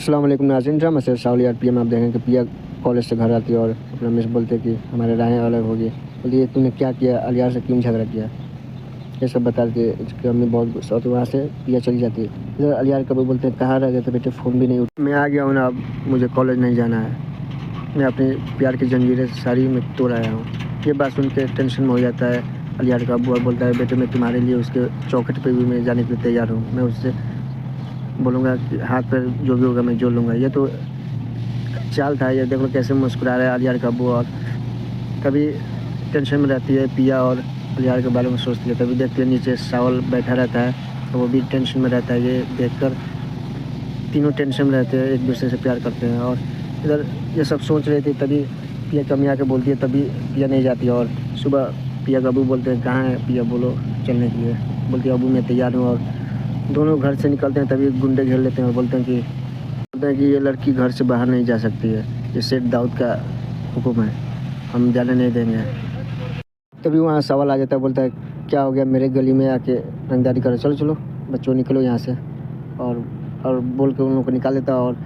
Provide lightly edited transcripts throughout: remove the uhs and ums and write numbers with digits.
अस्सलाम वालेकुम नाज़रीन, ड्रामा से सावली यार पीएम आप देखेंगे कि पिया कॉलेज से घर आती है और अपना मिस बोलते कि हमारे राहें अलग हो गई। बोलिए ये तूने क्या किया, अलियार से क्यों झगड़ा किया, ये सब बता देती है। इसकी अम्मी बहुत गुस्सा होती है। वहाँ से पिया चली जाती है। इधर अलियार कभी बोलते हैं कहाँ रह गए थे बेटे, फ़ोन भी नहीं उठ। मैं आ गया हूँ ना, अब मुझे कॉलेज नहीं जाना है। मैं अपनी प्यार की जंजीरें सारी में तोड़ आया हूँ। ये बात सुन के टेंशन में हो जाता है अलियार का अब्बू और बोलता है बेटे मैं तुम्हारे लिए उसके चौखट पर भी मैं जाने के लिए तैयार हूँ। मैं उससे बोलूँगा कि हाथ पैर जो भी होगा मैं जोड़ लूँगा। ये तो चाल था। ये देख लो कैसे मुस्कुरा रहा है अलियार का अब्बू। और कभी टेंशन में रहती है पिया और अलियार के बारे में सोचती है। तभी देखती है नीचे सावल बैठा रहता है तो वो भी टेंशन में रहता है। ये देखकर तीनों टेंशन में रहते हैं, एक दूसरे से प्यार करते हैं। और इधर ये सब सोच रही थी तभी पिया कमी आके बोलती है। तभी पिया नहीं जाती है और सुबह पिया का अब्बू बोलते हैं कहाँ है पिया, बोलो चलने के लिए। बोलती है अब्बू मैं तैयार हूँ। और दोनों घर से निकलते हैं तभी गुंडे घेर लेते हैं और बोलते हैं कि ये लड़की घर से बाहर नहीं जा सकती है, ये सेठ दाऊद का हुक्म है, हम जाने नहीं देंगे। तभी वहाँ सवाल आ जाता है, बोलता है क्या हो गया मेरे गली में आके रंगदारी करो, चलो चलो बच्चों निकलो यहाँ से। और बोल के उन लोगों को निकाल देता है। और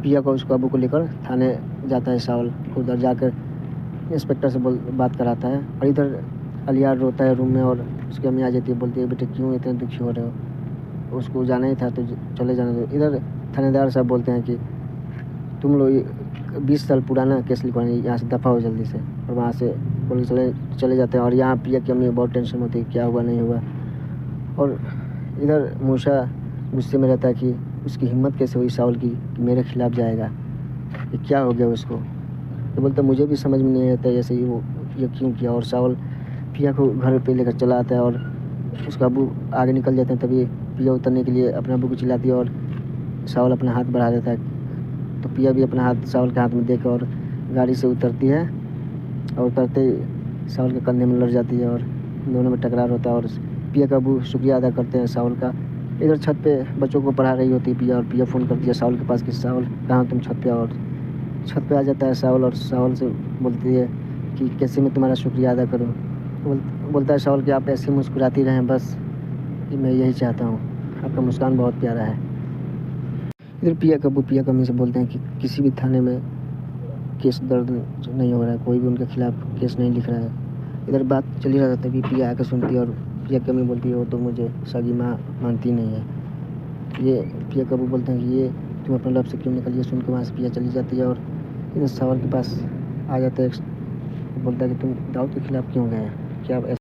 पिया को उसको अबू को लेकर थाने जाता है सावल। उधर जाकर इंस्पेक्टर से बात कराता है। और इधर अलियार रोता है रूम में और उसकी अम्मी आ जाती है, बोलती है बेटे क्यों इतने दुखी हो रहे हो, उसको जाना ही था तो चले जाने दो। इधर थानेदार साहब बोलते हैं कि तुम लोग 20 साल पुराना केस लिखवाने, यहाँ से दफ़ा हो जल्दी से। और वहाँ से बोल चले जाते हैं। और यहाँ पिया की अम्मी बहुत टेंशन होती है क्या हुआ नहीं हुआ। और इधर मूसा गुस्से में रहता है कि उसकी हिम्मत कैसे हुई सावल की कि मेरे खिलाफ़ जाएगा, ये क्या हो गया उसको। तो बोलता मुझे भी समझ में नहीं आता ऐसे ही वो ये क्यों किया। और सावल पिया को घर पे लेकर चला आता है और उसका अब्बू आगे निकल जाते हैं। तभी पिया उतरने के लिए अपने अब्बू को चिल्लाती है और सावल अपना हाथ बढ़ा देता है। तो पिया भी अपना हाथ सावल के हाथ में देकर और गाड़ी से उतरती है। और उतरते ही सावल के कंधे में लड़ जाती है और दोनों में टकरार होता है। और पिया का अब्बू शुक्रिया अदा करते हैं सावल का। इधर छत पे बच्चों को पढ़ा रही होती है पिया, और पिया फ़ोन करती है सावल के पास कि सावल कहाँ तुम छत पे। और छत पे आ जाता है सावल और सावल से बोलती है कि कैसे मैं तुम्हारा शुक्रिया अदा करूँ। बोलता है सावल कि आप ऐसे मुस्कुराती रहें बस, मैं यही चाहता हूँ, आपका मुस्कान बहुत प्यारा है। इधर पिया का अब्बू पिया का अम्मी से बोलते हैं कि किसी भी थाने में केस दर्ज नहीं हो रहा है, कोई भी उनके खिलाफ़ केस नहीं लिख रहा है। इधर बात चली रहा था कि पिया आकर सुनती है और पिया की अम्मी बोलती है वो तो मुझे सगी माँ मानती नहीं है। ये पिया का अब्बू बोलते हैं कि ये तुम अपने लब से क्यों निकली। सुन के वहाँ से पिया चली जाती है। और इधर सावल के पास आ जाता है, बोलता है कि तुम दाऊद के खिलाफ़ क्यों गए, क्या